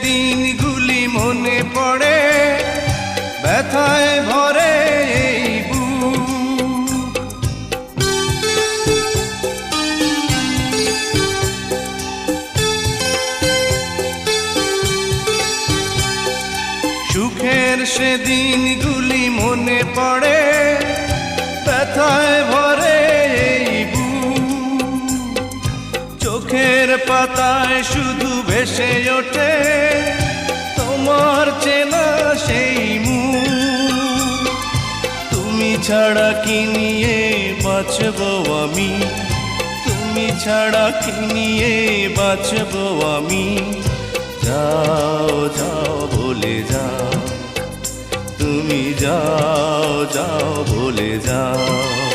দিনগুলি মনে পড়ে, ব্যথায় ভরে এই বুক। সুখের সে দিনগুলি মনে পড়ে, ব্যথায় ভরে এই বুক। চোখের পাতায় শুধু ভেসে ওঠে তোমার চেনা সেই মুখ। তুমি ছাড়া কি নিয়ে বাঁচবো আমি, তুমি ছাড়া কি নিয়ে বাঁচবো আমি। যাও যাও বলে যাও, তুমি যাও যাও বলে যাও।